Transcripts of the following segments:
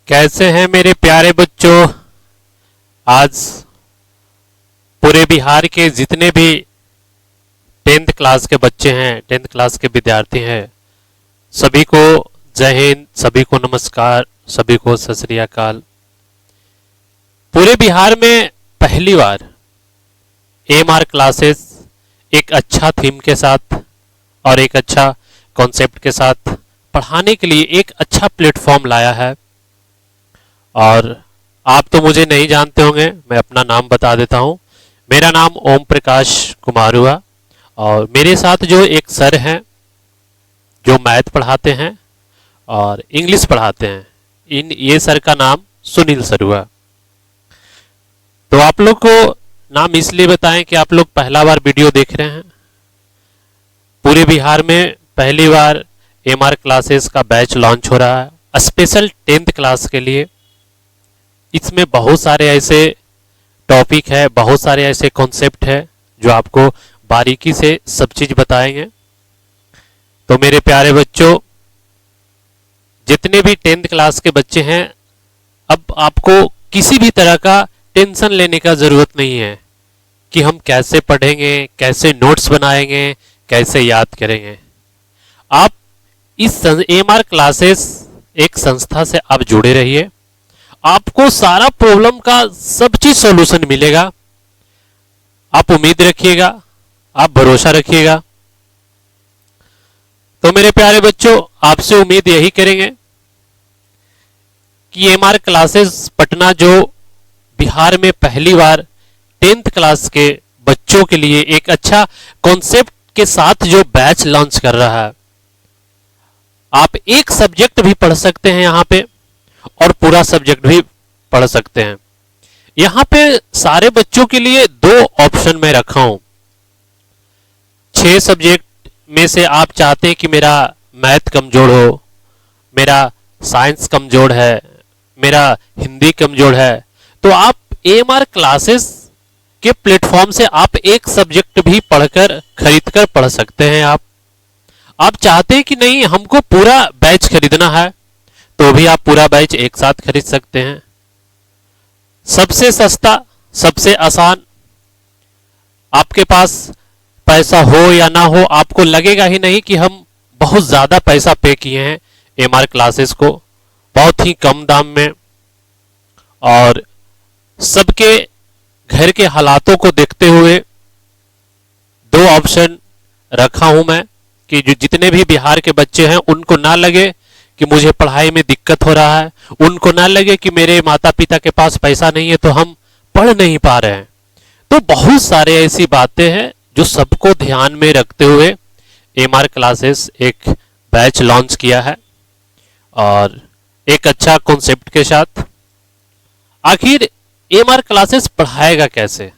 कैसे हैं मेरे प्यारे बच्चों। आज पूरे बिहार के जितने भी 10th क्लास के बच्चे हैं, 10th क्लास के विद्यार्थी हैं, सभी को जय हिंद, सभी को नमस्कार, सभी को सत श्री अकाल। पूरे बिहार में पहली बार AMR क्लासेस एक अच्छा थीम के साथ और एक अच्छा कॉन्सेप्ट के साथ पढ़ाने के लिए एक अच्छा प्लेटफॉर्म लाया है। और आप तो मुझे नहीं जानते होंगे, मैं अपना नाम बता देता हूं। मेरा नाम ओम प्रकाश कुमार हुआ और मेरे साथ जो एक सर हैं जो मैथ पढ़ाते हैं और इंग्लिश पढ़ाते हैं, ये सर का नाम सुनील सर हुआ। तो आप लोग को नाम इसलिए बताएं कि आप लोग पहला बार वीडियो देख रहे हैं। पूरे बिहार में पहली बार AMR क्लासेस का बैच लॉन्च हो रहा है स्पेशल 10th क्लास के लिए। इसमें बहुत सारे ऐसे टॉपिक है, बहुत सारे ऐसे कॉन्सेप्ट है जो आपको बारीकी से सब चीज बताएंगे। तो मेरे प्यारे बच्चों, जितने भी 10th क्लास के बच्चे हैं, अब आपको किसी भी तरह का टेंशन लेने का जरूरत नहीं है कि हम कैसे पढ़ेंगे, कैसे नोट्स बनाएंगे, कैसे याद करेंगे। आप इस AMR क्लासेस एक संस्था से आप जुड़े रहिए, आपको सारा प्रॉब्लम का सब चीज सॉल्यूशन मिलेगा। आप उम्मीद रखिएगा, आप भरोसा रखिएगा। तो मेरे प्यारे बच्चों, आपसे उम्मीद यही करेंगे कि AMR क्लासेस पटना जो बिहार में पहली बार 10th क्लास के बच्चों के लिए एक अच्छा कॉन्सेप्ट के साथ जो बैच लॉन्च कर रहा है, आप एक सब्जेक्ट भी पढ़ सकते हैं यहां पे और पूरा सब्जेक्ट भी पढ़ सकते हैं। यहां पे सारे बच्चों के लिए 2 ऑप्शन में रखा हूं। 6 सब्जेक्ट में से आप चाहते हैं कि मेरा मैथ कमजोर हो, मेरा साइंस कमजोर है, मेरा हिंदी कमजोर है, तो आप AMR क्लासेस के प्लेटफॉर्म से आप एक सब्जेक्ट भी पढ़कर खरीदकर पढ़ सकते हैं। आप चाहते हैं कि नहीं हमको पूरा बैच खरीदना है, तो भी आप पूरा बैच एक साथ खरीद सकते हैं। सबसे सस्ता, सबसे आसान, आपके पास पैसा हो या ना हो, आपको लगेगा ही नहीं कि हम बहुत ज्यादा पैसा पे किए हैं AMR क्लासेस को, बहुत ही कम दाम में। और सबके घर के हालातों को देखते हुए 2 ऑप्शन रखा हूं मैं कि जो जितने भी बिहार के बच्चे हैं उनको ना लगे कि मुझे पढ़ाई में दिक्कत हो रहा है, उनको ना लगे कि मेरे माता पिता के पास पैसा नहीं है तो हम पढ़ नहीं पा रहे हैं। तो बहुत सारे ऐसी बातें हैं जो सबको ध्यान में रखते हुए AMR क्लासेस एक बैच लॉन्च किया है और एक अच्छा कॉन्सेप्ट के साथ। आखिर AMR क्लासेस पढ़ाएगा कैसे,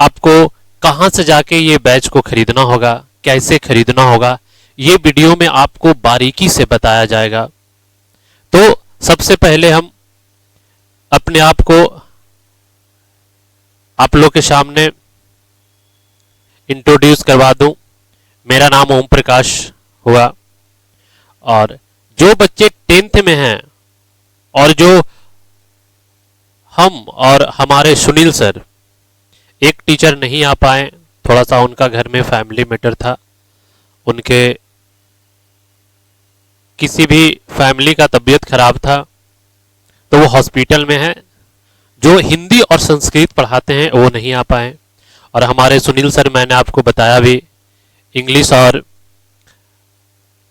आपको कहां से जाके ये बैच को खरीदना होगा, कैसे खरीदना होगा, ये वीडियो में आपको बारीकी से बताया जाएगा। तो सबसे पहले हम अपने आप को आप लोग के सामने इंट्रोड्यूस करवा दूं। मेरा नाम ओम प्रकाश हुआ और जो बच्चे 10th में हैं और जो हम और हमारे सुनील सर, एक टीचर नहीं आ पाए, थोड़ा सा उनका घर में फैमिली मैटर था, उनके किसी भी फैमिली का तबीयत खराब था तो वो हॉस्पिटल में है। जो हिंदी और संस्कृत पढ़ाते हैं वो नहीं आ पाए और हमारे सुनील सर, मैंने आपको बताया भी, इंग्लिश और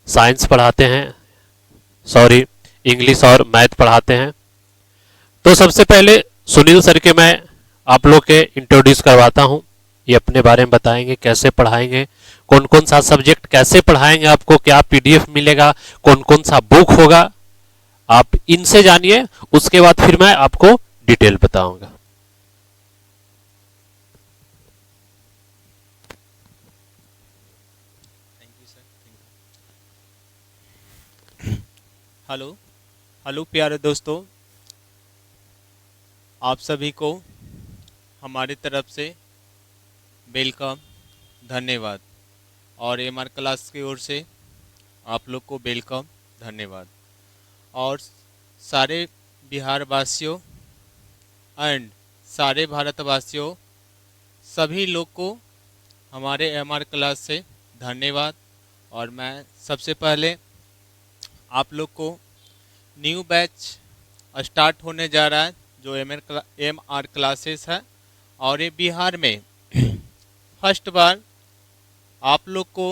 साइंस पढ़ाते हैं, सॉरी इंग्लिश और मैथ पढ़ाते हैं। तो सबसे पहले सुनील सर के मैं आप लोग के इंट्रोड्यूस करवाता हूं। ये अपने बारे में बताएंगे, कैसे पढ़ाएंगे, कौन कौन सा सब्जेक्ट कैसे पढ़ाएंगे, आपको क्या PDF मिलेगा, कौन कौन सा बुक होगा, आप इनसे जानिए। उसके बाद फिर मैं आपको डिटेल बताऊंगा। हेलो हेलो प्यारे दोस्तों, आप सभी को हमारी तरफ से वेलकम, धन्यवाद। और AMR क्लास की ओर से आप लोग को वेलकम, धन्यवाद। और सारे बिहार वासियों एंड सारे भारतवासियों सभी लोग को हमारे एमआर क्लास से धन्यवाद। और मैं सबसे पहले आप लोग को न्यू बैच स्टार्ट होने जा रहा है जो एमआर क्लासेस है, और ये बिहार में फर्स्ट बार आप लोग को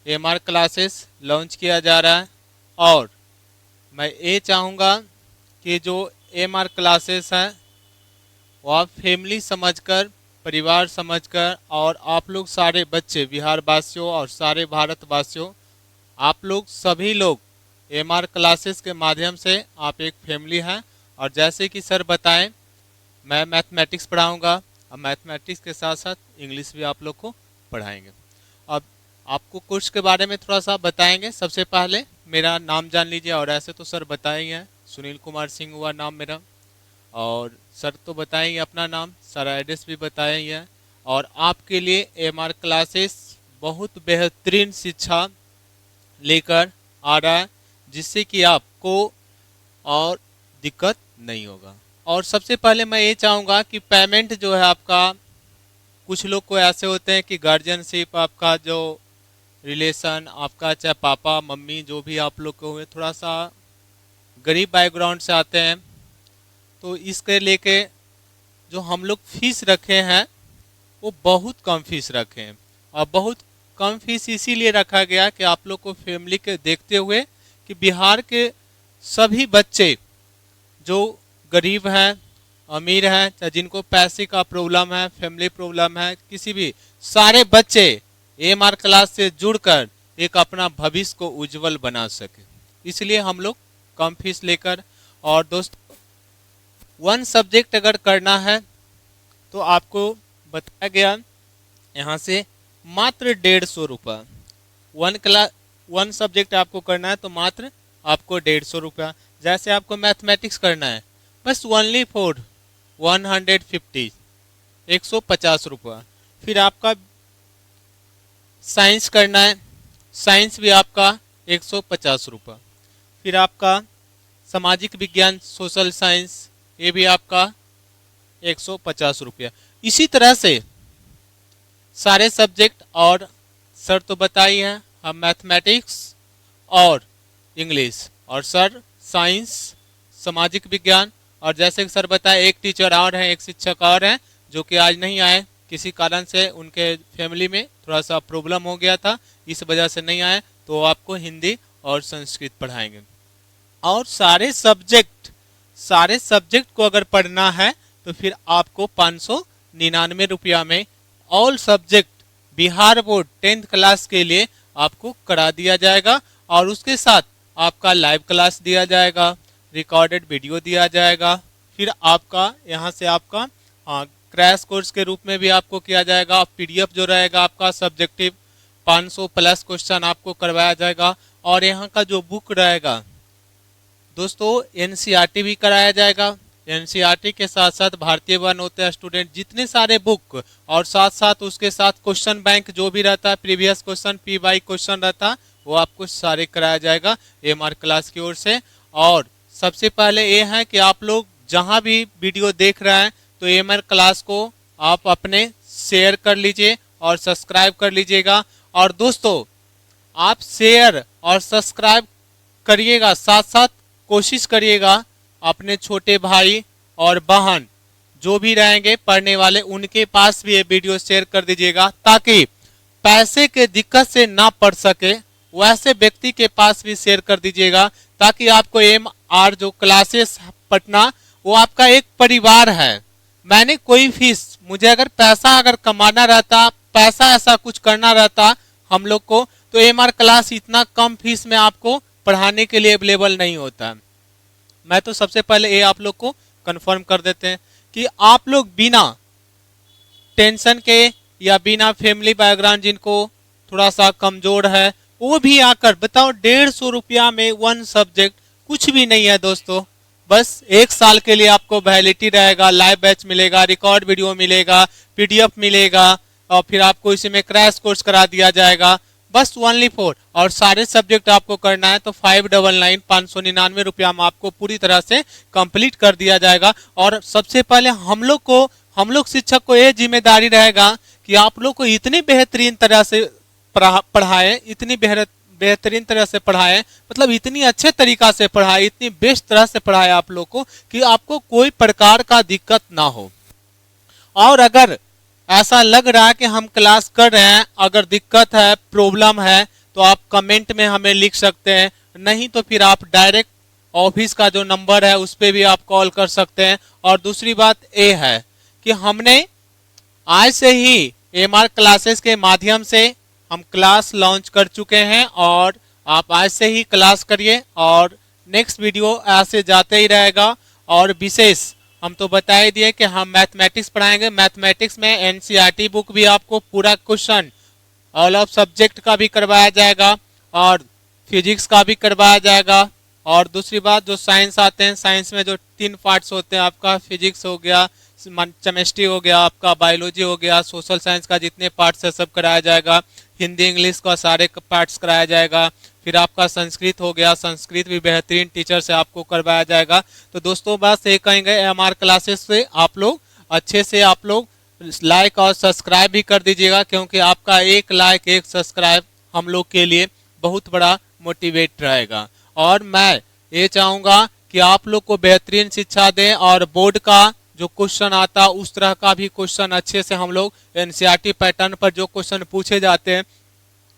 एमआर क्लासेस लॉन्च किया जा रहा है। और मैं ये चाहूँगा कि जो एमआर क्लासेस हैं वो आप फैमिली समझकर, परिवार समझकर, और आप लोग सारे बच्चे बिहार वासियों और सारे भारतवासियों, आप लोग सभी लोग एमआर क्लासेस के माध्यम से आप एक फैमिली हैं। और जैसे कि सर बताएं, मैं मैथमेटिक्स पढ़ाऊंगा और मैथमेटिक्स के साथ साथ इंग्लिश भी आप लोग को पढ़ाएंगे। अब आपको कोर्स के बारे में थोड़ा सा बताएंगे। सबसे पहले मेरा नाम जान लीजिए, और ऐसे तो सर बताए ही हैं, सुनील कुमार सिंह हुआ नाम मेरा, और सर तो बताएंगे अपना नाम, सर एड्रेस भी बताए ही हैं। और आपके लिए एमआर क्लासेस बहुत बेहतरीन शिक्षा लेकर आ रहा है, जिससे कि आपको और दिक्कत नहीं होगा। और सबसे पहले मैं ये चाहूँगा कि पेमेंट जो है आपका, कुछ लोग को ऐसे होते हैं कि गार्जियनशिप आपका जो रिलेशन आपका, चाहे पापा मम्मी जो भी आप लोग को हुए, थोड़ा सा गरीब बैकग्राउंड से आते हैं, तो इसके लेके जो हम लोग फीस रखे हैं वो बहुत कम फीस रखे हैं। और बहुत कम फीस इसीलिए रखा गया कि आप लोग को फैमिली के देखते हुए कि बिहार के सभी बच्चे जो गरीब हैं, अमीर हैं, चाहे जिनको पैसे का प्रॉब्लम है, फैमिली प्रॉब्लम है, किसी भी, सारे बच्चे एमआर क्लास से जुड़कर एक अपना भविष्य को उज्जवल बना सके, इसलिए हम लोग कम फीस लेकर। और दोस्तों, वन सब्जेक्ट अगर करना है तो आपको बताया गया यहाँ से मात्र 150 रुपये। वन सब्जेक्ट आपको करना है तो मात्र आपको 150 रुपया। जैसे आपको मैथमेटिक्स करना है बस ओनली फॉर 150, 150 रुपया। फिर आपका साइंस करना है, साइंस भी आपका 150 रुपया। फिर आपका सामाजिक विज्ञान, सोशल साइंस, ये भी आपका 150 रुपया। इसी तरह से सारे सब्जेक्ट, और सर तो बताइए हैं, हम मैथमेटिक्स और इंग्लिश, और सर साइंस, सामाजिक विज्ञान, और जैसे कि सर बताए एक टीचर और हैं, एक शिक्षक और हैं जो कि आज नहीं आए, किसी कारण से उनके फैमिली में थोड़ा सा प्रॉब्लम हो गया था, इस वजह से नहीं आए, तो आपको हिंदी और संस्कृत पढ़ाएंगे। और सारे सब्जेक्ट को अगर पढ़ना है तो फिर आपको 599 रुपया में all subject Bihar board 10th class के लिए आपको करा दिया जाएगा। और उसके साथ आपका लाइव क्लास दिया जाएगा, रिकॉर्डेड वीडियो दिया जाएगा। फिर आपका यहाँ से आपका क्रैश कोर्स के रूप में भी आपको किया जाएगा। पीडीएफ जो रहेगा आपका सब्जेक्टिव 500 प्लस क्वेश्चन आपको करवाया जाएगा। और यहाँ का जो बुक रहेगा दोस्तों, एनसीईआरटी भी कराया जाएगा। एनसीईआरटी के साथ साथ भारतीय वन होते हैं स्टूडेंट, जितने सारे बुक, और साथ साथ उसके साथ क्वेश्चन बैंक जो भी रहता है, previous question, P Y question रहता है, वो आपको सारे कराया जाएगा एमआर क्लास की ओर से। और सबसे पहले ये है कि आप लोग जहां भी वीडियो देख रहे हैं तो एमआर क्लास को आप अपने शेयर कर लीजिए और सब्सक्राइब कर लीजिएगा। और दोस्तों, आप शेयर और सब्सक्राइब करिएगा, साथ साथ कोशिश करिएगा अपने छोटे भाई और बहन जो भी रहेंगे पढ़ने वाले, उनके पास भी ये वीडियो शेयर कर दीजिएगा, ताकि पैसे के दिक्कत से ना पढ़ सके वैसे व्यक्ति के पास भी शेयर कर दीजिएगा, ताकि आपको एमआर जो क्लासेस पढ़ना वो आपका एक परिवार है। मैंने कोई फीस, मुझे अगर पैसा कमाना रहता, पैसा ऐसा कुछ करना रहता हम लोग को, तो एमआर क्लास इतना कम फीस में आपको पढ़ाने के लिए अवेलेबल नहीं होता। मैं तो सबसे पहले ये आप लोग को कंफर्म कर देते हैं कि आप लोग बिना टेंशन के या बिना फैमिली बैकग्राउंड जिनको थोड़ा सा कमजोर है, वो भी आकर बताओ 150 रुपया में वन सब्जेक्ट कुछ भी नहीं है दोस्तों। बस 1 साल के लिए आपको वैलिडिटी रहेगा, लाइव बैच मिलेगा, रिकॉर्ड वीडियो मिलेगा, पीडीएफ मिलेगा, और फिर आपको इसी में क्रैश कोर्स करा दिया जाएगा। बस ओनली 4, और सारे सब्जेक्ट आपको करना है तो 599 599 रुपया में आपको पूरी तरह से कंप्लीट कर दिया जाएगा। और सबसे पहले हम लोग शिक्षक को ये जिम्मेदारी रहेगा कि आप लोग को इतनी बेहतरीन तरह से पढ़ाए, इतनी बेहतरीन तरह से पढ़ाए, मतलब इतनी अच्छे तरीका से पढ़ाए, इतनी बेस्ट तरह से पढ़ाए आप लोग को कि आपको कोई प्रकार का दिक्कत ना हो। और अगर ऐसा लग रहा है कि हम क्लास कर रहे हैं, अगर दिक्कत है, प्रॉब्लम है, तो आप कमेंट में हमें लिख सकते हैं, नहीं तो फिर आप डायरेक्ट ऑफिस का जो नंबर है उस पर भी आप कॉल कर सकते हैं। और दूसरी बात ये है कि हमने आज से ही एमआर क्लासेस के माध्यम से हम क्लास लॉन्च कर चुके हैं, और आप आज से ही क्लास करिए और नेक्स्ट वीडियो ऐसे जाते ही रहेगा। और विशेष हम तो बता ही दिए कि हम मैथमेटिक्स पढ़ाएंगे। मैथमेटिक्स में एनसीईआरटी बुक भी आपको पूरा क्वेश्चन ऑल ऑफ सब्जेक्ट का भी करवाया जाएगा और फिजिक्स का भी करवाया जाएगा। और दूसरी बात, जो साइंस आते हैं, साइंस में जो 3 पार्ट्स होते हैं, आपका फिजिक्स हो गया, केमिस्ट्री हो गया, आपका बायोलॉजी हो गया, सोशल साइंस का जितने पार्ट्स है सब कराया जाएगा, हिंदी इंग्लिश का सारे पार्ट्स कराया जाएगा। फिर आपका संस्कृत हो गया, संस्कृत भी बेहतरीन टीचर से आपको करवाया जाएगा। तो दोस्तों बस ये कहेंगे, एमआर क्लासेस से आप लोग अच्छे से आप लोग लाइक और सब्सक्राइब भी कर दीजिएगा, क्योंकि आपका एक लाइक एक सब्सक्राइब हम लोग के लिए बहुत बड़ा मोटिवेट रहेगा। और मैं ये चाहूँगा कि आप लोग को बेहतरीन शिक्षा दें और बोर्ड का जो क्वेश्चन आता है उस तरह का भी क्वेश्चन अच्छे से हम लोग एनसीईआरटी पैटर्न पर जो क्वेश्चन पूछे जाते हैं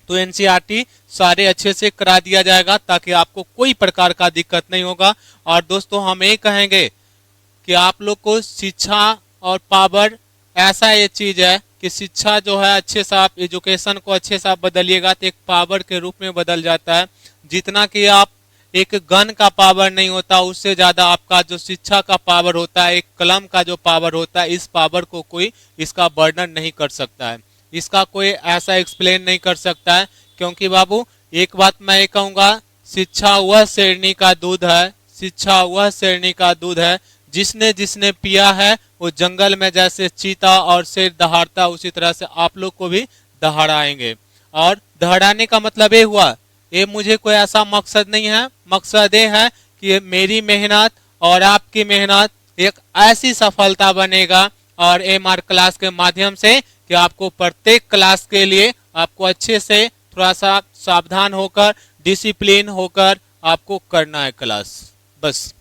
तो एनसीईआरटी सारे अच्छे से करा दिया जाएगा, ताकि आपको कोई प्रकार का दिक्कत नहीं होगा। और दोस्तों हम ये कहेंगे कि आप लोग को शिक्षा और पावर ऐसा ये चीज है कि शिक्षा जो है अच्छे से आप एजुकेशन को अच्छे से आप बदलिएगा तो एक पावर के रूप में बदल जाता है। जितना कि आप एक गन का पावर नहीं होता, उससे ज्यादा आपका जो शिक्षा का पावर होता है, एक कलम का जो पावर होता है, इस पावर को कोई इसका वर्णन नहीं कर सकता है, इसका कोई ऐसा एक्सप्लेन नहीं कर सकता है। क्योंकि बाबू एक बात मैं ये कहूँगा, शिक्षा वह शेरनी का दूध है, शिक्षा वह शेरनी का दूध है, जिसने जिसने पिया है वो जंगल में जैसे चीता और शेर दहाड़ता, उसी तरह से आप लोग को भी दहाड़ाएंगे। और दहाड़ाने का मतलब ये हुआ, ये मुझे कोई ऐसा मकसद नहीं है, मकसद ये है कि मेरी मेहनत और आपकी मेहनत एक ऐसी सफलता बनेगा और एमआर क्लास के माध्यम से कि आपको प्रत्येक क्लास के लिए आपको अच्छे से थोड़ा सा सावधान होकर, डिसिप्लिन होकर आपको करना है क्लास। बस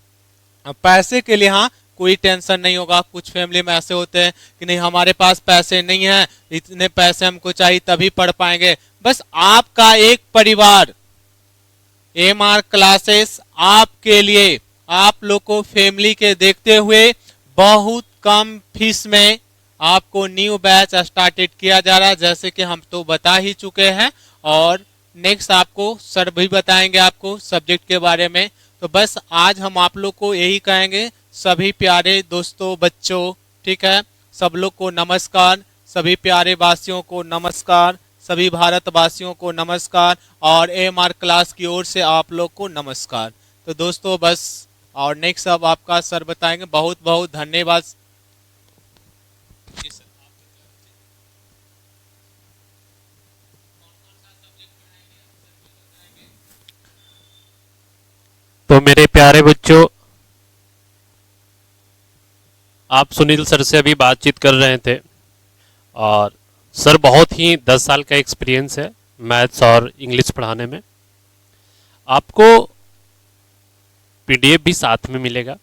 पैसे के लिए हाँ कोई टेंशन नहीं होगा। कुछ फैमिली में ऐसे होते हैं कि नहीं हमारे पास पैसे नहीं है, इतने पैसे हमको चाहिए तभी पढ़ पाएंगे। बस आपका एक परिवार एमआर क्लासेस आपके लिए, आप लोग को फैमिली के देखते हुए बहुत कम फीस में आपको न्यू बैच स्टार्टेड किया जा रहा है, जैसे कि हम तो बता ही चुके हैं और नेक्स्ट आपको सर भी बताएंगे आपको सब्जेक्ट के बारे में। तो बस आज हम आप लोग को यही कहेंगे, सभी प्यारे दोस्तों बच्चों, ठीक है, सब लोग को नमस्कार, सभी प्यारे वासियों को नमस्कार, सभी भारतवासियों को नमस्कार और एमआर क्लास की ओर से आप लोग को नमस्कार। तो दोस्तों बस और नेक्स्ट अब आपका सर बताएंगे। बहुत बहुत धन्यवाद। तो मेरे प्यारे बच्चों, आप सुनील सर से अभी बातचीत कर रहे थे और सर बहुत ही 10 साल का एक्सपीरियंस है मैथ्स और इंग्लिश पढ़ाने में। आपको पीडीएफ भी साथ में मिलेगा।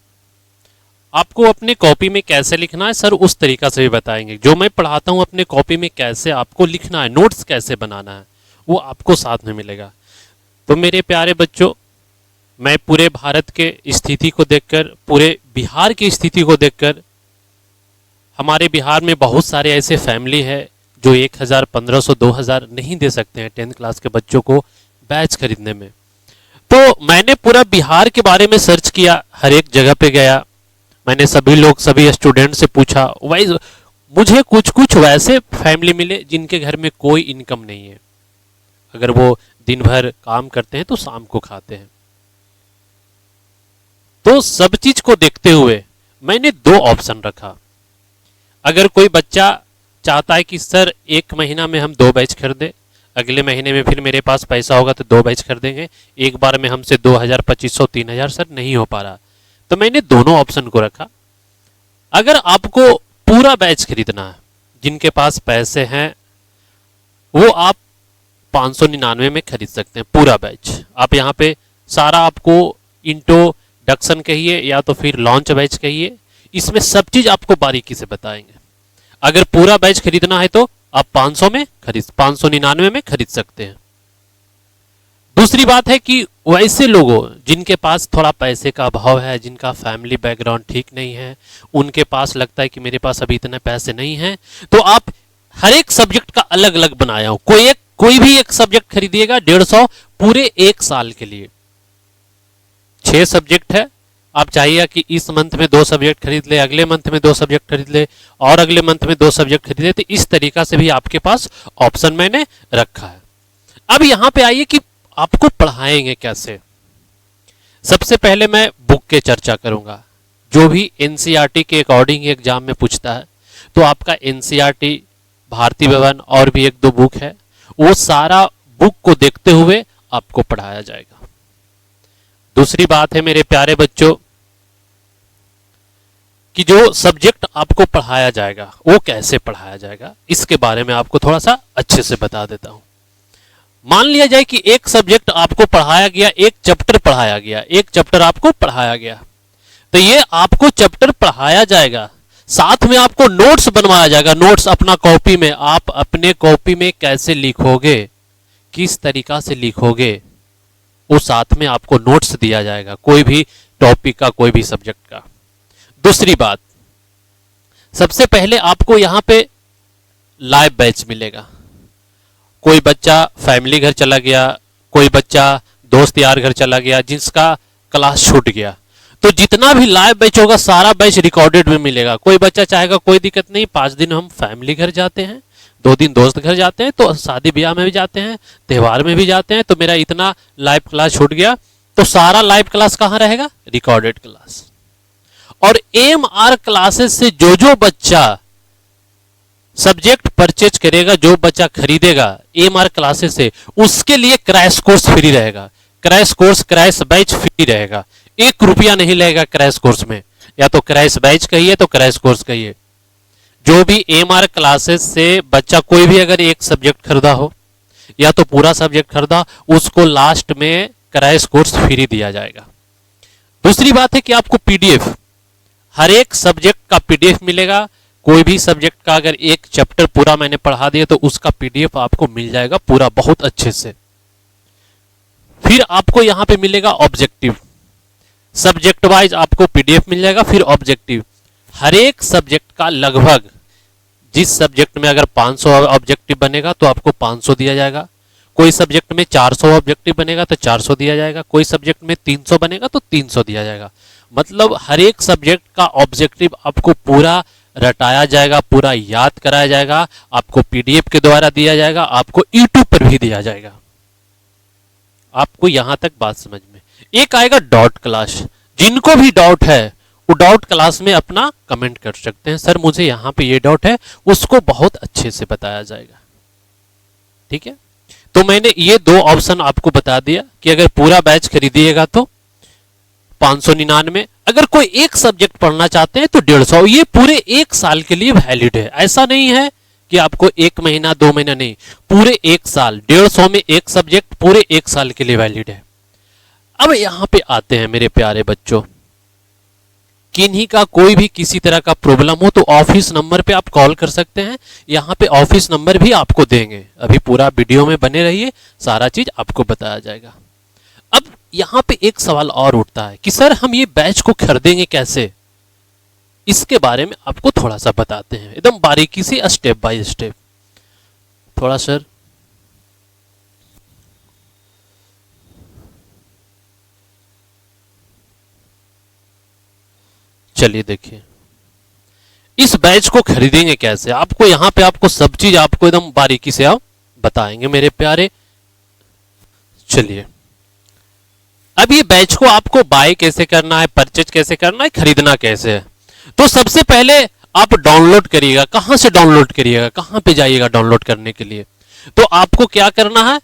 आपको अपने कॉपी में कैसे लिखना है सर उस तरीका से भी बताएंगे। जो मैं पढ़ाता हूँ अपने कॉपी में कैसे आपको लिखना है, नोट्स कैसे बनाना है, वो आपको साथ में मिलेगा। तो मेरे प्यारे बच्चों, मैं पूरे भारत के स्थिति को देखकर, पूरे बिहार की स्थिति को देखकर, हमारे बिहार में बहुत सारे ऐसे फैमिली है जो 1000, 1500, 2000 नहीं दे सकते हैं 10th क्लास के बच्चों को बैच खरीदने में। तो मैंने पूरा बिहार के बारे में सर्च किया, हर एक जगह पे गया, मैंने सभी लोग, सभी स्टूडेंट से पूछा। वाइज मुझे कुछ कुछ वैसे फैमिली मिले जिनके घर में कोई इनकम नहीं है, अगर वो दिन भर काम करते हैं तो शाम को खाते हैं। तो सब चीज को देखते हुए मैंने 2 ऑप्शन रखा। अगर कोई बच्चा चाहता है कि सर 1 महीना में हम 2 बैच खरीदें, अगले महीने में फिर मेरे पास पैसा होगा तो 2 बैच खरीदेंगे, एक बार में हमसे 2000, 2500, 3000 सर नहीं हो पा रहा, तो मैंने दोनों ऑप्शन को रखा। अगर आपको पूरा बैच खरीदना है, जिनके पास पैसे हैं वो आप 599 में खरीद सकते हैं पूरा बैच। आप यहाँ पे सारा आपको इंट्रोडक्शन कहिए या तो फिर लॉन्च बैच कहिए, इसमें सब चीज आपको बारीकी से बताएंगे। अगर पूरा बैच खरीदना है तो आप 599 में खरीद सकते हैं। दूसरी बात है कि वैसे लोगों जिनके पास थोड़ा पैसे का अभाव है, जिनका फैमिली बैकग्राउंड ठीक नहीं है, उनके पास लगता है कि मेरे पास अभी इतने पैसे नहीं हैं, तो आप हर एक सब्जेक्ट का अलग अलग बनाया हूं। कोई भी एक सब्जेक्ट खरीदिएगा 150 पूरे एक साल के लिए। 6 सब्जेक्ट है, आप चाहिए कि इस मंथ में 2 सब्जेक्ट खरीद ले, अगले मंथ में 2 सब्जेक्ट खरीद ले, और अगले मंथ में 2 सब्जेक्ट खरीद ले, तो इस तरीका से भी आपके पास ऑप्शन मैंने रखा है। अब यहां पे आइए कि आपको पढ़ाएंगे कैसे। सबसे पहले मैं बुक के चर्चा करूंगा, जो भी एनसीईआरटी के अकॉर्डिंग एग्जाम में पूछता है, तो आपका एनसीईआरटी, भारती भवन और भी 1-2 बुक है, वो सारा बुक को देखते हुए आपको पढ़ाया जाएगा। दूसरी बात है मेरे प्यारे बच्चों कि जो सब्जेक्ट आपको पढ़ाया जाएगा वो कैसे पढ़ाया जाएगा, इसके बारे में आपको थोड़ा सा अच्छे से बता देता हूं। मान लिया जाए कि एक सब्जेक्ट आपको पढ़ाया गया, एक चैप्टर पढ़ाया गया, एक चैप्टर आपको पढ़ाया गया, तो ये आपको चैप्टर पढ़ाया जाएगा, साथ में आपको नोट्स बनवाया जाएगा। नोट्स अपना कॉपी में, आप अपने कॉपी में कैसे लिखोगे, किस तरीका से लिखोगे, वो साथ में आपको नोट्स दिया जाएगा, कोई भी टॉपिक का, कोई भी सब्जेक्ट का। दूसरी बात, सबसे पहले आपको यहां पे लाइव बैच मिलेगा। कोई बच्चा फैमिली घर चला गया, कोई बच्चा दोस्त यार घर चला गया, जिसका क्लास छूट गया, तो जितना भी लाइव बैच होगा सारा बैच रिकॉर्डेड में मिलेगा। कोई बच्चा चाहेगा कोई दिक्कत नहीं, 5 दिन हम फैमिली घर जाते हैं, 2 दिन दोस्त घर जाते हैं, तो शादी ब्याह में भी जाते हैं, त्यौहार में भी जाते हैं, तो मेरा इतना लाइव क्लास छूट गया, तो सारा लाइव क्लास कहाँ रहेगा, रिकॉर्डेड क्लास। और एमआर क्लासेस से जो बच्चा सब्जेक्ट परचेज करेगा, जो बच्चा खरीदेगा एमआर क्लासेस से, उसके लिए क्रैश कोर्स फ्री रहेगा। क्रैश बैच फ्री रहेगा, 1 रुपया नहीं लगेगा क्रैश कोर्स में, या तो क्रैश बैच कहिए तो क्रैश कोर्स कहिए। जो भी एमआर क्लासेस से बच्चा कोई भी अगर एक सब्जेक्ट खरीदा हो या तो पूरा सब्जेक्ट खरीदा, उसको लास्ट में क्रैश कोर्स फ्री दिया जाएगा। दूसरी बात है कि आपको पीडीएफ, हर एक सब्जेक्ट का पीडीएफ मिलेगा। कोई भी सब्जेक्ट का अगर एक चैप्टर पूरा मैंने पढ़ा दिया तो उसका पीडीएफ आपको मिल जाएगा पूरा, बहुत अच्छे से। फिर आपको यहां पे मिलेगा ऑब्जेक्टिव, सब्जेक्ट वाइज आपको पीडीएफ मिल जाएगा। फिर ऑब्जेक्टिव, हर एक सब्जेक्ट का लगभग, जिस सब्जेक्ट में अगर 500 ऑब्जेक्टिव बनेगा तो आपको 500 दिया जाएगा, कोई सब्जेक्ट में 400 ऑब्जेक्टिव बनेगा तो 400 दिया जाएगा, कोई सब्जेक्ट में 300 बनेगा तो 300 दिया जाएगा। मतलब हर एक सब्जेक्ट का ऑब्जेक्टिव आपको पूरा रटाया जाएगा, पूरा याद कराया जाएगा, आपको पीडीएफ के द्वारा दिया जाएगा, आपको यूट्यूब पर भी दिया जाएगा। आपको यहां तक बात समझ में। एक आएगा डॉट क्लास, जिनको भी डाउट है वो डाउट क्लास में अपना कमेंट कर सकते हैं, सर मुझे यहां पे ये डाउट है, उसको बहुत अच्छे से बताया जाएगा। ठीक है, तो मैंने ये 2 ऑप्शन आपको बता दिया कि अगर पूरा बैच खरीदिएगा तो 599, अगर कोई एक सब्जेक्ट पढ़ना चाहते हैं तो 150। ये पूरे 1 साल के लिए वैलिड है, ऐसा नहीं है कि आपको 1 महीना 2 महीना, नहीं, पूरे 1 साल। 150 में एक सब्जेक्ट पूरे 1 साल के लिए वैलिड है। अब यहां पे आते हैं मेरे प्यारे बच्चों, किन्हीं का कोई भी किसी तरह का प्रॉब्लम हो तो ऑफिस नंबर पे आप कॉल कर सकते हैं। यहां पे ऑफिस नंबर भी आपको देंगे, अभी पूरा वीडियो में बने रहिए, सारा चीज आपको बताया जाएगा। अब यहां पे एक सवाल और उठता है कि सर हम ये बैच को खरीदेंगे कैसे, इसके बारे में आपको थोड़ा सा बताते हैं, एकदम बारीकी से, स्टेप बाय स्टेप। थोड़ा सर चलिए देखिए, इस बैच को खरीदेंगे कैसे, आपको यहां पे आपको सब चीज आपको एकदम बारीकी से आप बताएंगे मेरे प्यारे। चलिए, अब ये बैच को आपको बाय कैसे करना है, परचेज कैसे करना है, खरीदना कैसे है, तो सबसे पहले आप डाउनलोड करिएगा। कहां से डाउनलोड करिएगा, कहां पे जाइएगा डाउनलोड करने के लिए, तो आपको क्या करना है,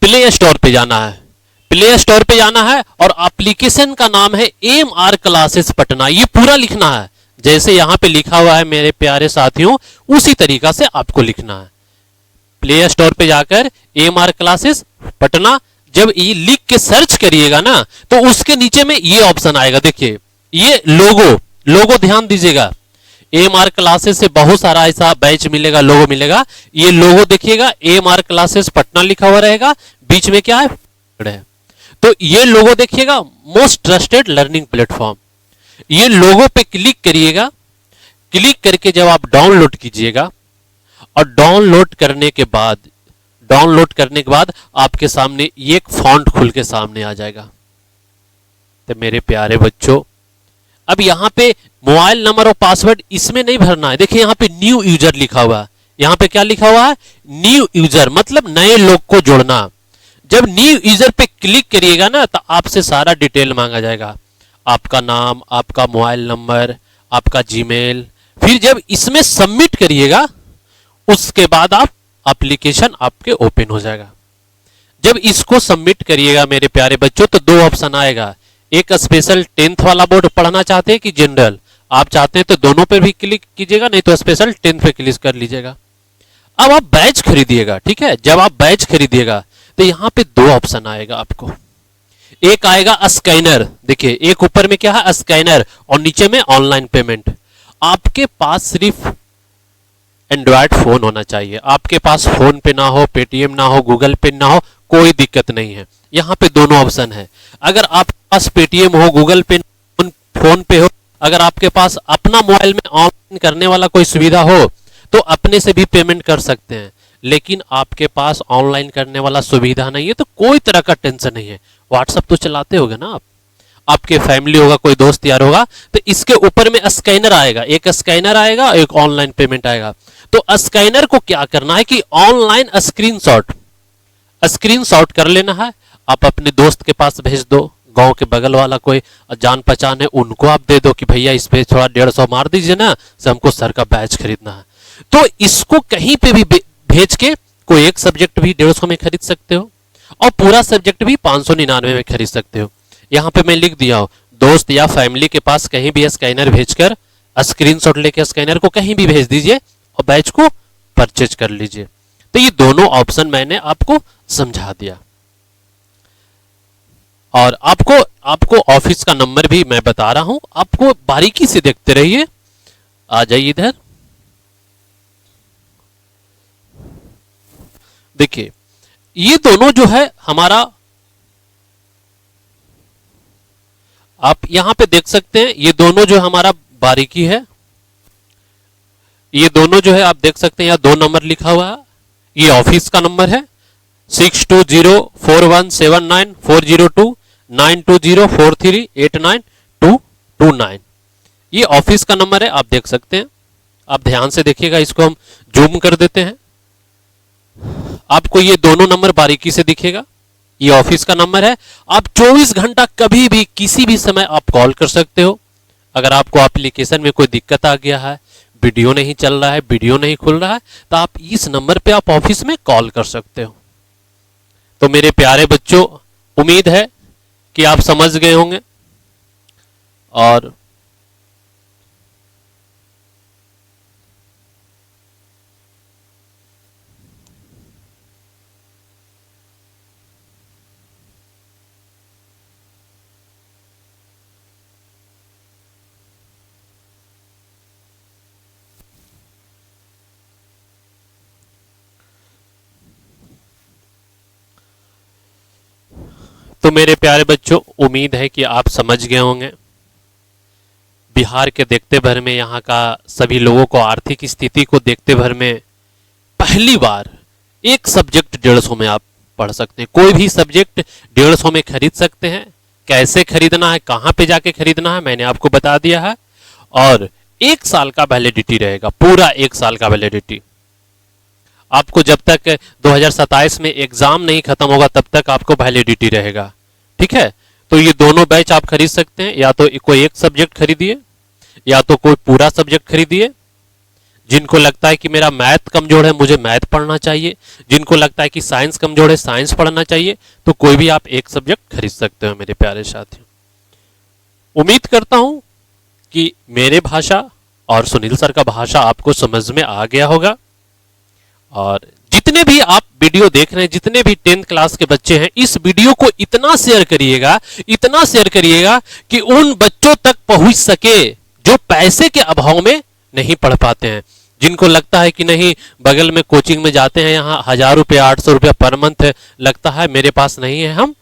प्ले स्टोर पे जाना है, प्ले स्टोर पे जाना है और एप्लीकेशन का नाम है एमआर क्लासेस पटना। ये पूरा लिखना है जैसे यहां पे लिखा हुआ है मेरे प्यारे साथियों, उसी तरीका से आपको लिखना है। प्ले स्टोर पे जाकर एमआर क्लासेस पटना जब ये लिख के सर्च करिएगा ना, तो उसके नीचे में ये ऑप्शन आएगा। देखिए ये लोगो, लोगो ध्यान दीजिएगा, एमआर क्लासेस से बहुत सारा ऐसा बैच मिलेगा, लोगो मिलेगा। ये लोगो देखिएगा, एमआर क्लासेस पटना लिखा हुआ रहेगा, बीच में क्या है, तो ये लोगो देखिएगा, मोस्ट ट्रस्टेड लर्निंग प्लेटफॉर्म। ये लोगो पे क्लिक करिएगा, क्लिक करके जब आप डाउनलोड कीजिएगा और डाउनलोड करने के बाद आपके सामने ये एक फॉन्ट खुल के सामने आ जाएगा। तो मेरे प्यारे बच्चों, अब यहां पे मोबाइल नंबर और पासवर्ड इसमें नहीं भरना है। देखिए यहां पे न्यू यूजर लिखा हुआ है, यहां पे क्या लिखा हुआ है, न्यू यूजर, मतलब नए लोग को जोड़ना। जब न्यू यूजर पे क्लिक करिएगा ना, तो आपसे सारा डिटेल मांगा जाएगा, आपका नाम, आपका मोबाइल नंबर, आपका जीमेल। फिर जब इसमें सबमिट करिएगा, उसके बाद आप एप्लीकेशन आपके ओपन हो जाएगा। जब इसको सबमिट करिएगा मेरे प्यारे बच्चों, तो दो ऑप्शन आएगा, एक स्पेशल 10th वाला बोर्ड पढ़ना चाहते हैं कि जनरल। आप चाहते हैं तो दोनों पर भी क्लिक कीजिएगा, नहीं तो स्पेशल 10th पे क्लिक कर लीजिएगा। अब आप बैच खरीदिएगा, ठीक है। जब आप बैच खरीदिएगा तो यहां पे दो ऑप्शन आएगा आपको, एक आएगा स्कैनर, देखिए एक ऊपर में क्या है, स्कैनर, और नीचे में ऑनलाइन पेमेंट। आपके पास सिर्फ एंड्रॉयड फोन होना चाहिए, आपके पास फोन पे ना हो, पेटीएम ना हो, गूगल पे ना हो, कोई दिक्कत नहीं है। यहां पे दोनों ऑप्शन है। अगर आपके पास पेटीएम हो, गूगल पे, फोन पे हो, अगर आपके पास अपना मोबाइल में ऑनलाइन करने वाला कोई सुविधा हो, तो अपने से भी पेमेंट कर सकते हैं। लेकिन आपके पास ऑनलाइन करने वाला सुविधा नहीं है, तो कोई तरह का टेंशन नहीं है। व्हाट्सएप तो चलाते होगे ना आप, आपके फैमिली होगा, कोई दोस्त यार होगा, तो इसके ऊपर में स्कैनर आएगा, एक स्कैनर आएगा, एक ऑनलाइन पेमेंट आएगा। तो स्कैनर को क्या करना है कि ऑनलाइन स्क्रीनशॉट कर लेना है, आप अपने दोस्त के पास भेज दो, गांव के बगल वाला कोई जान पहचान है, उनको आप दे दो कि भैया इस पे थोड़ा 150 मार दीजिए ना, से हमको सर का बैच खरीदना है। तो इसको कहीं पे भी भेज के कोई एक सब्जेक्ट भी 150 में खरीद सकते हो और पूरा सब्जेक्ट भी 599 में खरीद सकते हो। यहां पे मैं लिख दिया हूं, दोस्त या फैमिली के पास कहीं भी स्कैनर भेजकर, स्क्रीनशॉट लेके स्कैनर को कहीं भी भेज दीजिए और बैच को परचेज कर लीजिए। तो ये दोनों ऑप्शन मैंने आपको समझा दिया, और आपको ऑफिस का नंबर भी मैं बता रहा हूं, आपको बारीकी से देखते रहिए। आ जाइए इधर, देखिए ये दोनों जो है हमारा, आप यहां पे देख सकते हैं, ये दोनों जो हमारा बारीकी है, ये दोनों जो है आप देख सकते हैं, यहां 2 नंबर लिखा हुआ है, ये ऑफिस का नंबर है 62041794029204389229। ये ऑफिस का नंबर है, आप देख सकते हैं। आप ध्यान से देखिएगा, इसको हम जूम कर देते हैं, आपको ये दोनों नंबर बारीकी से दिखेगा। ये ऑफिस का नंबर है, आप 24 घंटा कभी भी किसी भी समय आप कॉल कर सकते हो। अगर आपको एप्लीकेशन में कोई दिक्कत आ गया है, वीडियो नहीं चल रहा है, वीडियो नहीं खुल रहा है, तो आप इस नंबर पे आप ऑफिस में कॉल कर सकते हो। तो मेरे प्यारे बच्चों, उम्मीद है कि आप समझ गए होंगे, और तो मेरे प्यारे बच्चों, उम्मीद है कि आप समझ गए होंगे। बिहार के देखते भर में, यहाँ का सभी लोगों को आर्थिक स्थिति को देखते भर में पहली बार एक सब्जेक्ट 150 में आप पढ़ सकते हैं। कोई भी सब्जेक्ट 150 में खरीद सकते हैं। कैसे खरीदना है, कहाँ पे जाके खरीदना है, मैंने आपको बता दिया है। और 1 साल का वैलिडिटी रहेगा, पूरा 1 साल का वैलिडिटी। आपको जब तक 2027 में एग्जाम नहीं खत्म होगा, तब तक आपको वैलिडिटी रहेगा, ठीक है। तो ये दोनों बैच आप खरीद सकते हैं, या तो कोई एक सब्जेक्ट खरीदिए, या तो कोई पूरा सब्जेक्ट खरीदिए। जिनको लगता है कि मेरा मैथ कमजोर है, मुझे मैथ पढ़ना चाहिए, जिनको लगता है कि साइंस कमजोर है, साइंस पढ़ना चाहिए, तो कोई भी आप एक सब्जेक्ट खरीद सकते हो मेरे प्यारे साथियों। उम्मीद करता हूं कि मेरे भाषा और सुनील सर का भाषा आपको समझ में आ गया होगा। और जितने भी आप वीडियो देख रहे हैं, जितने भी 10th क्लास के बच्चे हैं, इस वीडियो को इतना शेयर करिएगा, इतना शेयर करिएगा कि उन बच्चों तक पहुंच सके जो पैसे के अभाव में नहीं पढ़ पाते हैं, जिनको लगता है कि नहीं बगल में कोचिंग में जाते हैं, यहाँ 1000 रुपया 800 रुपया पर मंथ लगता है, मेरे पास नहीं है, हम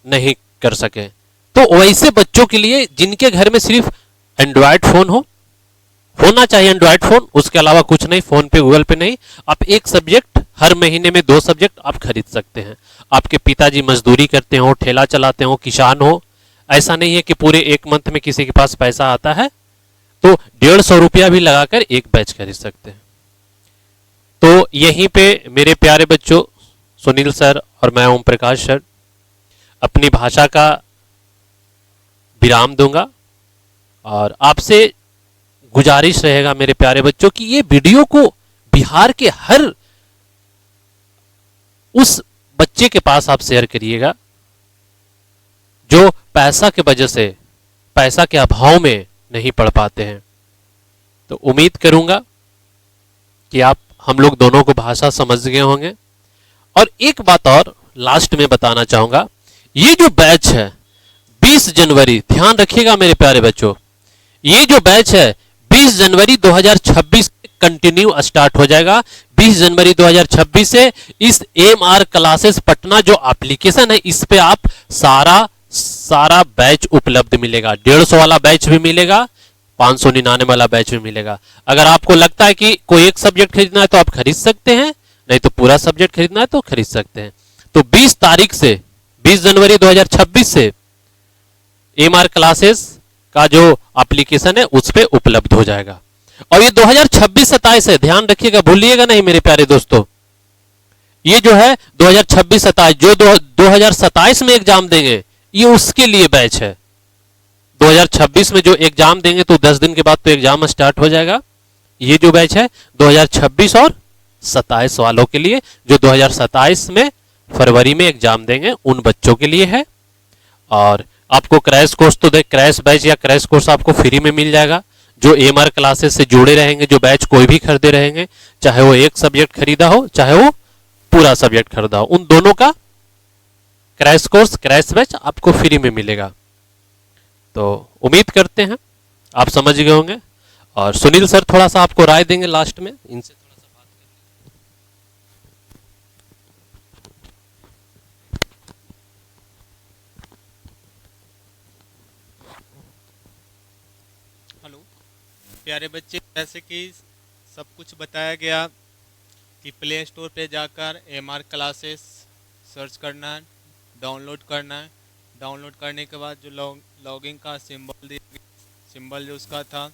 नहीं कर सके। तो वैसे बच्चों के लिए जिनके घर में सिर्फ एंड्रॉयड फोन होना चाहिए, एंड्रॉयड फोन, उसके अलावा कुछ नहीं, फोन पे गूगल पे नहीं, आप एक सब्जेक्ट हर महीने में 2 सब्जेक्ट आप खरीद सकते हैं। आपके पिताजी मजदूरी करते हो, ठेला चलाते हो, किसान हो, ऐसा नहीं है कि पूरे एक मंथ में किसी के पास पैसा आता है, तो 150 रुपया भी लगाकर एक बैच खरीद सकते हैं। तो यहीं पे मेरे प्यारे बच्चों, सुनील सर और मैं ओम प्रकाश सर अपनी भाषा का विराम दूंगा और आपसे गुजारिश रहेगा मेरे प्यारे बच्चों कि ये वीडियो को बिहार के हर उस बच्चे के पास आप शेयर करिएगा जो पैसा के वजह से, पैसा के अभाव में नहीं पढ़ पाते हैं। तो उम्मीद करूंगा कि आप हम लोग दोनों को भाषा समझ गए होंगे। और एक बात और लास्ट में बताना चाहूंगा, ये जो बैच है 20 जनवरी, ध्यान रखिएगा मेरे प्यारे बच्चों, ये जो बैच है 20 जनवरी 2026 कंटिन्यू स्टार्ट हो जाएगा। 20 जनवरी 2026 से इस एमआर क्लासेस पटना जो एप्लीकेशन है, इस पे आप सारा बैच उपलब्ध मिलेगा। 150 वाला बैच भी मिलेगा, 599 वाला बैच भी मिलेगा। अगर आपको लगता है कि कोई एक सब्जेक्ट खरीदना है तो आप खरीद सकते हैं, नहीं तो पूरा सब्जेक्ट खरीदना है तो खरीद सकते हैं। तो 20 तारीख से, 20 जनवरी 2026 से एमआर क्लासेस का जो एप्लीकेशन है उस पे उपलब्ध हो जाएगा। और ये 2026-27 है, ध्यान रखिएगा, भूलिएगा नहीं मेरे प्यारे दोस्तों। ये जो है 2026-27 जो 2027 में एग्जाम देंगे, ये उसके लिए बैच है। 2026 में जो एग्जाम देंगे तो 10 दिन के बाद तो एग्जाम स्टार्ट हो जाएगा। ये जो बैच है 2026 और 27 वालों के लिए, जो 2027 में फरवरी में एग्जाम देंगे उन बच्चों के लिए है। और आपको क्रैश कोर्स तो क्रैश बैच या क्रैश कोर्स आपको फ्री में मिल जाएगा। जो एमआर क्लासेस से जुड़े रहेंगे, जो बैच कोई भी खरीदे रहेंगे, चाहे वो एक सब्जेक्ट खरीदा हो चाहे वो पूरा सब्जेक्ट खरीदा हो, उन दोनों का क्रैश कोर्स, क्रैश बैच आपको फ्री में मिलेगा। तो उम्मीद करते हैं आप समझ गए होंगे। और सुनील सर थोड़ा सा आपको राय देंगे लास्ट में, इनसे थोड़ा सा बात करें। हेलो प्यारे बच्चे, जैसे कि सब कुछ बताया गया कि प्ले स्टोर पे जाकर एमआर क्लासेस सर्च करना है, डाउनलोड करना है। डाउनलोड करने के बाद जो लॉगिन का सिंबल दिया गया, सिंबल जो उसका था,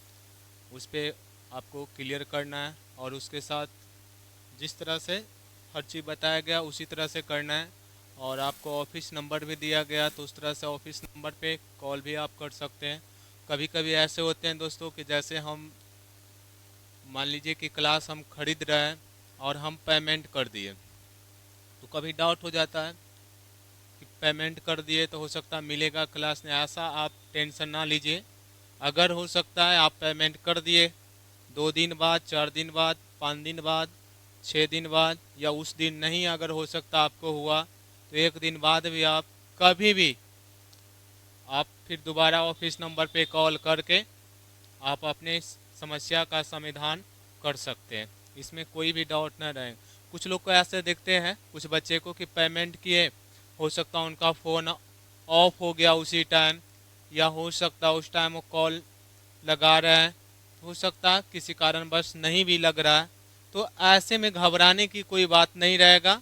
उस पर आपको क्लियर करना है। और उसके साथ जिस तरह से हर चीज़ बताया गया उसी तरह से करना है। और आपको ऑफिस नंबर भी दिया गया, तो उस तरह से ऑफिस नंबर पे कॉल भी आप कर सकते हैं। कभी कभी ऐसे होते हैं दोस्तों कि जैसे हम मान लीजिए कि क्लास हम खरीद रहे हैं और हम पेमेंट कर दिए, तो कभी डाउट हो जाता है कि पेमेंट कर दिए तो हो सकता है मिलेगा क्लास नहीं। ऐसा आप टेंशन ना लीजिए। अगर हो सकता है आप पेमेंट कर दिए 2 दिन बाद, 4 दिन बाद, 5 दिन बाद, 6 दिन बाद, या उस दिन नहीं अगर हो सकता आपको हुआ तो 1 दिन बाद भी आप कभी भी आप फिर दोबारा ऑफिस नंबर पे कॉल करके आप अपने समस्या का समाधान कर सकते हैं। इसमें कोई भी डाउट न रहे। कुछ लोग को ऐसे देखते हैं, कुछ बच्चे को, कि पेमेंट किए, हो सकता है उनका फ़ोन ऑफ हो गया उसी टाइम, या हो सकता है उस टाइम वो कॉल लगा रहे हैं, हो सकता है किसी कारणवश नहीं भी लग रहा है। तो ऐसे में घबराने की कोई बात नहीं रहेगा।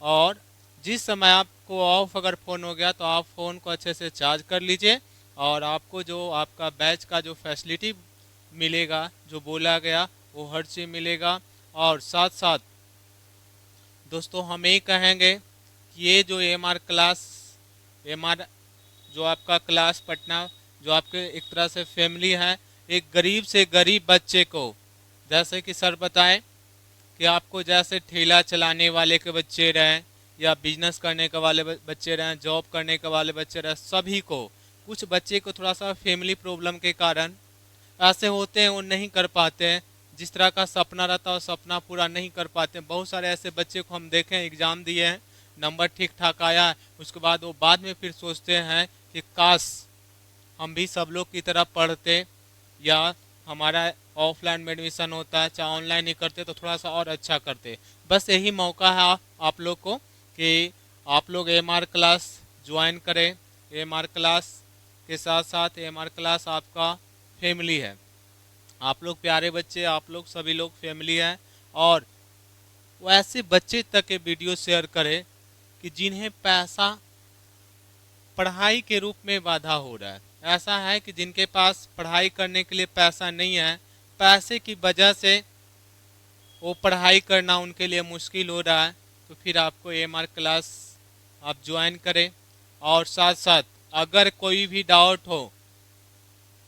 और जिस समय आपको ऑफ अगर फ़ोन हो गया तो आप फ़ोन को अच्छे से चार्ज कर लीजिए, और आपको जो आपका बैच का जो फैसिलिटी मिलेगा, जो बोला गया, वो हर चीज़ मिलेगा। और साथ साथ दोस्तों हम यही कहेंगे कि ये जो एमआर जो आपका क्लास पटना, जो आपके एक तरह से फैमिली है, एक गरीब से गरीब बच्चे को जैसे कि सर बताएं कि आपको जैसे ठेला चलाने वाले के बच्चे रहें या बिजनेस करने के वाले बच्चे रहें, जॉब करने के वाले बच्चे रहें, सभी को, कुछ बच्चे को थोड़ा सा फैमिली प्रॉब्लम के कारण ऐसे होते हैं वो नहीं कर पाते हैं, जिस तरह का सपना रहता है वो सपना पूरा नहीं कर पाते हैं। बहुत सारे ऐसे बच्चे को हम देखें, एग्ज़ाम दिए हैं, नंबर ठीक ठाक आया, उसके बाद वो बाद में फिर सोचते हैं कि काश हम भी सब लोग की तरह पढ़ते या हमारा ऑफलाइन में एडमिशन होता है चाहे ऑनलाइन ही करते तो थोड़ा सा और अच्छा करते। बस यही मौका है आप लोग को कि आप लोग एमआर क्लास ज्वाइन करें। एमआर क्लास के साथ साथ एमआर क्लास आपका फैमिली है, आप लोग प्यारे बच्चे, आप लोग सभी लोग फैमिली हैं। और वो ऐसे बच्चे तक के वीडियो शेयर करें कि जिन्हें पैसा पढ़ाई के रूप में बाधा हो रहा है। ऐसा है कि जिनके पास पढ़ाई करने के लिए पैसा नहीं है, पैसे की वजह से वो पढ़ाई करना उनके लिए मुश्किल हो रहा है, तो फिर आपको एमआर क्लास आप ज्वाइन करें। और साथ साथ अगर कोई भी डाउट हो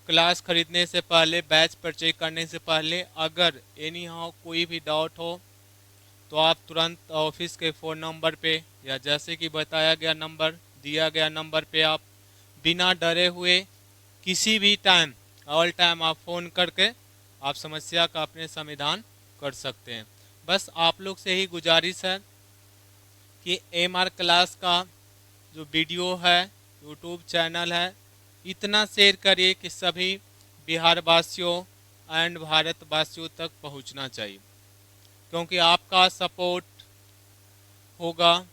क्लास खरीदने से पहले, बैच परचेज करने से पहले, अगर एनी हाउ कोई भी डाउट हो तो आप तुरंत ऑफिस के फ़ोन नंबर पे या जैसे कि बताया गया नंबर, दिया गया नंबर पे आप बिना डरे हुए किसी भी टाइम, ऑल टाइम आप फ़ोन करके आप समस्या का अपने समाधान कर सकते हैं। बस आप लोग से ही गुजारिश है कि एमआर क्लास का जो वीडियो है, यूट्यूब चैनल है, इतना शेयर करिए कि सभी बिहार वासियों एंड भारतवासियों तक पहुंचना चाहिए, क्योंकि आपका सपोर्ट होगा,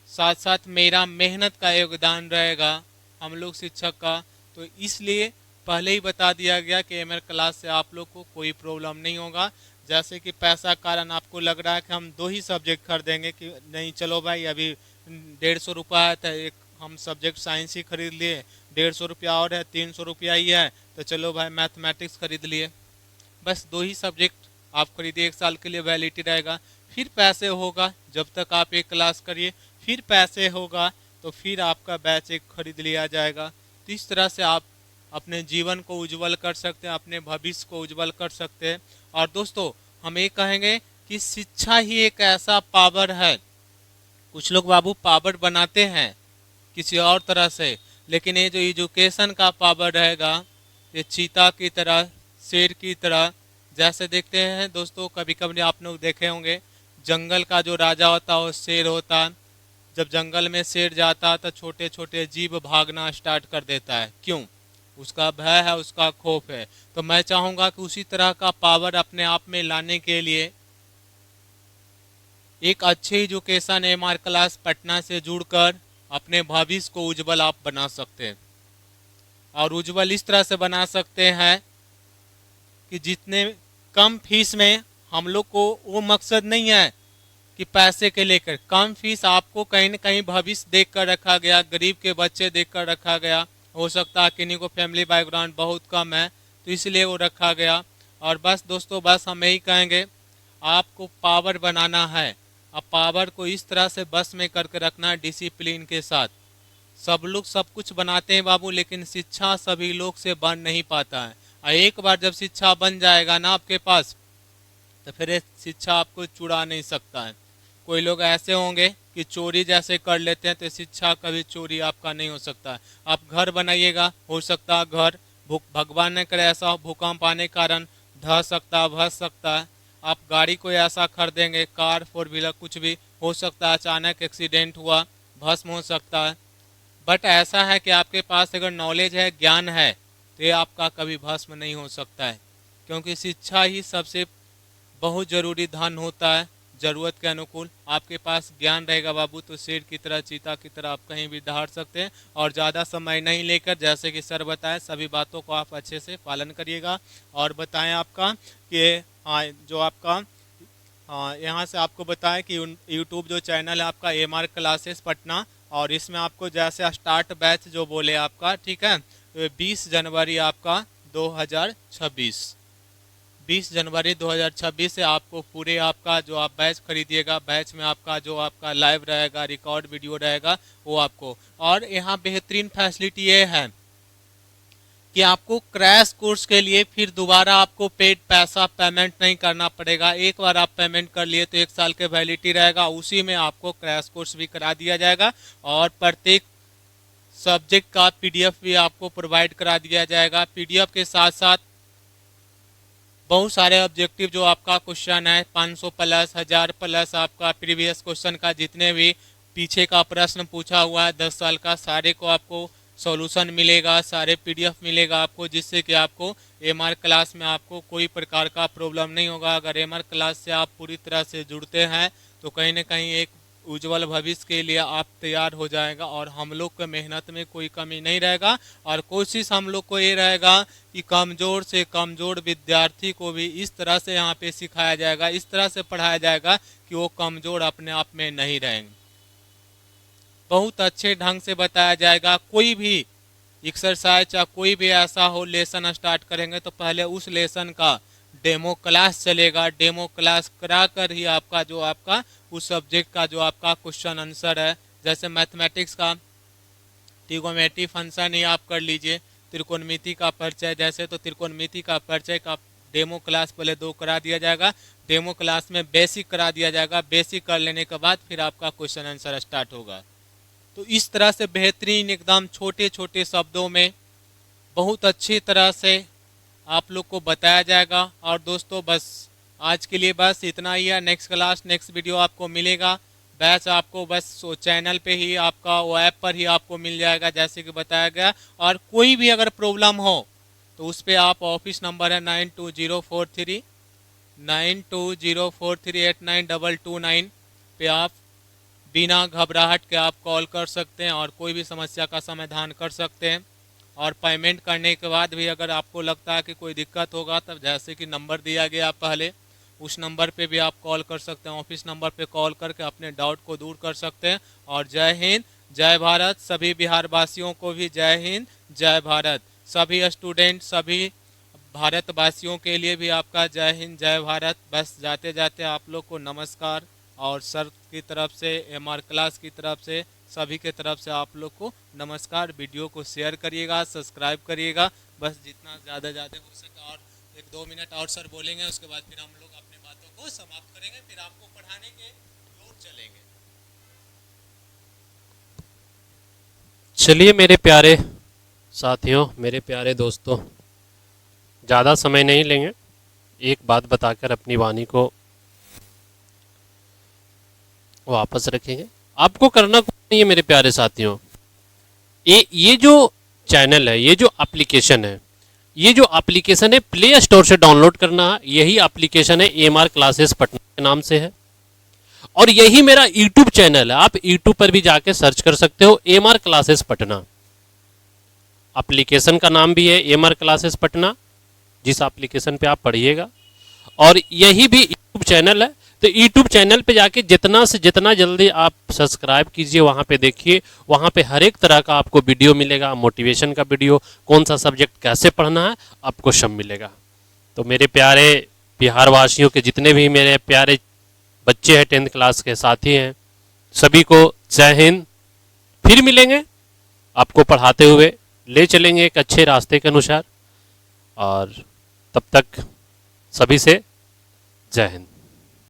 साथ साथ मेरा मेहनत का योगदान रहेगा हम लोग शिक्षक का। तो इसलिए पहले ही बता दिया गया कि एमआर क्लास से आप लोग को कोई प्रॉब्लम नहीं होगा। जैसे कि पैसा कारण आपको लग रहा है कि हम 2 ही सब्जेक्ट खरीदेंगे, कि नहीं चलो भाई अभी 150 रुपया है तो एक हम सब्जेक्ट साइंस ही खरीद लिए, 150 रुपया और है, 300 रुपया ही है, तो चलो भाई मैथमेटिक्स खरीद लिए। बस 2 ही सब्जेक्ट आप खरीदिए, 1 साल के लिए वैलिडिटी रहेगा। फिर पैसे होगा, जब तक आप एक क्लास करिए, फिर पैसे होगा तो फिर आपका बैच एक खरीद लिया जाएगा। तो इस तरह से आप अपने जीवन को उज्जवल कर सकते हैं, अपने भविष्य को उज्जवल कर सकते हैं। और दोस्तों हम ये कहेंगे कि शिक्षा ही एक ऐसा पावर है, कुछ लोग बाबू पावर बनाते हैं किसी और तरह से, लेकिन ये जो एजुकेशन का पावर रहेगा ये चीता की तरह, शेर की तरह, जैसे देखते हैं दोस्तों, कभी कभी आप लोग देखे होंगे जंगल का जो राजा होता है वो शेर होता है। जब जंगल में शेर जाता है तो छोटे छोटे जीव भागना स्टार्ट कर देता है, क्यों? उसका भय है, उसका खौफ है। तो मैं चाहूँगा कि उसी तरह का पावर अपने आप में लाने के लिए एक अच्छी एजुकेशन एमआर क्लास पटना से जुड़कर अपने भविष्य को उज्जवल आप बना सकते हैं। और उज्जवल इस तरह से बना सकते हैं कि जितने कम फीस में, हम लोग को वो मकसद नहीं है कि पैसे के लेकर, कम फीस आपको कहीं न कहीं भविष्य देख कर रखा गया, गरीब के बच्चे देख कर रखा गया। हो सकता है किन्हीं को फैमिली बैकग्राउंड बहुत कम है तो इसलिए वो रखा गया। और बस दोस्तों, बस हम यही कहेंगे, आपको पावर बनाना है। अब पावर को इस तरह से बस में करके रखना है डिसिप्लिन के साथ। सब लोग सब कुछ बनाते हैं बाबू, लेकिन शिक्षा सभी लोग से बन नहीं पाता है। और एक बार जब शिक्षा बन जाएगा ना आपके पास, तो फिर ये शिक्षा आपको चुरा नहीं सकता है। कोई लोग ऐसे होंगे कि चोरी जैसे कर लेते हैं, तो शिक्षा कभी चोरी आपका नहीं हो सकता है। आप घर बनाइएगा, हो सकता है घर भगवान ने करे ऐसा भूकंप आने के कारण ढह सकता है, भस सकता है। आप गाड़ी कोई ऐसा खरीदेंगे, कार, 4 व्हीलर, कुछ भी हो सकता है, अचानक एक्सीडेंट हुआ, भस्म हो सकता है। बट ऐसा है कि आपके पास अगर नॉलेज है, ज्ञान है, तो ये आपका कभी भस्म नहीं हो सकता है, क्योंकि शिक्षा ही सबसे बहुत ज़रूरी धन होता है। ज़रूरत के अनुकूल आपके पास ज्ञान रहेगा बाबू, तो शेर की तरह, चीता की तरह आप कहीं भी दहाड़ सकते हैं। और ज़्यादा समय नहीं लेकर, जैसे कि सर बताएं, सभी बातों को आप अच्छे से पालन करिएगा। और बताएं आपका कि हाँ, जो आपका, हाँ, यहाँ से आपको बताएं कि यूट्यूब जो चैनल है आपका एमआर क्लासेस पटना, और इसमें आपको जैसे स्टार्ट बैच जो बोले आपका, ठीक है, तो 20 जनवरी आपका 2026, 20 जनवरी 2026 से आपको पूरे आपका जो आप बैच खरीदिएगा, बैच में आपका जो आपका लाइव रहेगा, रिकॉर्ड वीडियो रहेगा वो आपको। और यहाँ बेहतरीन फैसिलिटी ये है कि आपको क्रैश कोर्स के लिए फिर दोबारा आपको पेड पैसा पेमेंट नहीं करना पड़ेगा। एक बार आप पेमेंट कर लिए तो 1 साल के वैलिडिटी रहेगा, उसी में आपको क्रैश कोर्स भी करा दिया जाएगा और प्रत्येक सब्जेक्ट का पीडीएफ भी आपको प्रोवाइड करा दिया जाएगा। पीडीएफ के साथ साथ बहुत सारे ऑब्जेक्टिव जो आपका क्वेश्चन है 500 प्लस 1000 प्लस आपका प्रीवियस क्वेश्चन का जितने भी पीछे का प्रश्न पूछा हुआ है 10 साल का, सारे को आपको सॉल्यूशन मिलेगा, सारे पीडीएफ मिलेगा आपको, जिससे कि आपको एमआर क्लास में आपको कोई प्रकार का प्रॉब्लम नहीं होगा। अगर एमआर क्लास से आप पूरी तरह से जुड़ते हैं तो कहीं ना कहीं एक उज्जवल भविष्य के लिए आप तैयार हो जाएगा और हम लोग के मेहनत में कोई कमी नहीं रहेगा। और कोशिश हम लोग को ये रहेगा कि कमज़ोर से कमज़ोर विद्यार्थी को भी इस तरह से यहाँ पे सिखाया जाएगा, इस तरह से पढ़ाया जाएगा कि वो कमज़ोर अपने आप में नहीं रहेंगे। बहुत अच्छे ढंग से बताया जाएगा। कोई भी एक्सरसाइज या कोई भी ऐसा हो लेसन स्टार्ट करेंगे तो पहले उस लेसन का डेमो क्लास चलेगा। डेमो क्लास करा कर ही आपका जो आपका उस सब्जेक्ट का जो आपका क्वेश्चन आंसर है, जैसे मैथमेटिक्स का ट्रिगोनोमेट्री फंक्शन ही आप कर लीजिए, त्रिकोणमिति का परिचय जैसे, तो त्रिकोणमिति का परिचय का डेमो क्लास पहले 2 करा दिया जाएगा। डेमो क्लास में बेसिक करा दिया जाएगा। बेसिक कर लेने के बाद फिर आपका क्वेश्चन आंसर स्टार्ट होगा। तो इस तरह से बेहतरीन एकदम छोटे छोटे शब्दों में बहुत अच्छी तरह से आप लोग को बताया जाएगा। और दोस्तों बस आज के लिए बस इतना ही है। नेक्स्ट क्लास नेक्स्ट वीडियो आपको मिलेगा। बैच आपको बस चैनल पे ही आपका वो ऐप पर ही आपको मिल जाएगा जैसे कि बताया गया। और कोई भी अगर प्रॉब्लम हो तो उस पर आप ऑफिस नंबर है 9204389229 पे आप बिना घबराहट के आप कॉल कर सकते हैं और कोई भी समस्या का समाधान कर सकते हैं। और पेमेंट करने के बाद भी अगर आपको लगता है कि कोई दिक्कत होगा तब जैसे कि नंबर दिया गया पहले उस नंबर पे भी आप कॉल कर सकते हैं। ऑफिस नंबर पे कॉल करके अपने डाउट को दूर कर सकते हैं। और जय हिंद जय भारत। सभी बिहार वासियों को भी जय हिंद जय भारत। सभी स्टूडेंट सभी भारतवासियों के लिए भी आपका जय हिंद जय भारत। बस जाते जाते आप लोग को नमस्कार और सर की तरफ से एमआर क्लास की तरफ से सभी के तरफ से आप लोग को नमस्कार। वीडियो को शेयर करिएगा, सब्सक्राइब करिएगा, बस जितना ज़्यादा हो सके। और 1-2 मिनट और सर बोलेंगे, उसके बाद फिर हम लोग अपनी बातों को समाप्त करेंगे, फिर आपको पढ़ाने के ओर चलेंगे। चलिए मेरे प्यारे साथियों, मेरे प्यारे दोस्तों, ज़्यादा समय नहीं लेंगे। एक बात बताकर अपनी वाणी को वापस रखेंगे। आपको करना कुछ नहीं है मेरे प्यारे साथियों। ये जो चैनल है, ये जो एप्लीकेशन है प्ले स्टोर से डाउनलोड करना है। यही एप्लीकेशन है एमआर क्लासेस पटना के नाम से है और यही मेरा यूट्यूब चैनल है। आप यूट्यूब पर भी जाके सर्च कर सकते हो एमआर क्लासेस पटना। एप्लीकेशन का नाम भी है एमआर क्लासेस पटना, जिस एप्लीकेशन पे आप पढ़िएगा। और यही भी यूट्यूब चैनल है। तो यूट्यूब चैनल पे जाके जितना से जितना जल्दी आप सब्सक्राइब कीजिए, वहाँ पे देखिए, वहाँ पे हर एक तरह का आपको वीडियो मिलेगा। मोटिवेशन का वीडियो, कौन सा सब्जेक्ट कैसे पढ़ना है, आपको सब मिलेगा। तो मेरे प्यारे बिहार वासियों के जितने भी मेरे प्यारे बच्चे हैं 10th क्लास के साथी हैं, सभी को जय हिंद। फिर मिलेंगे, आपको पढ़ाते हुए ले चलेंगे एक अच्छे रास्ते के अनुसार। और तब तक सभी से जय हिंद।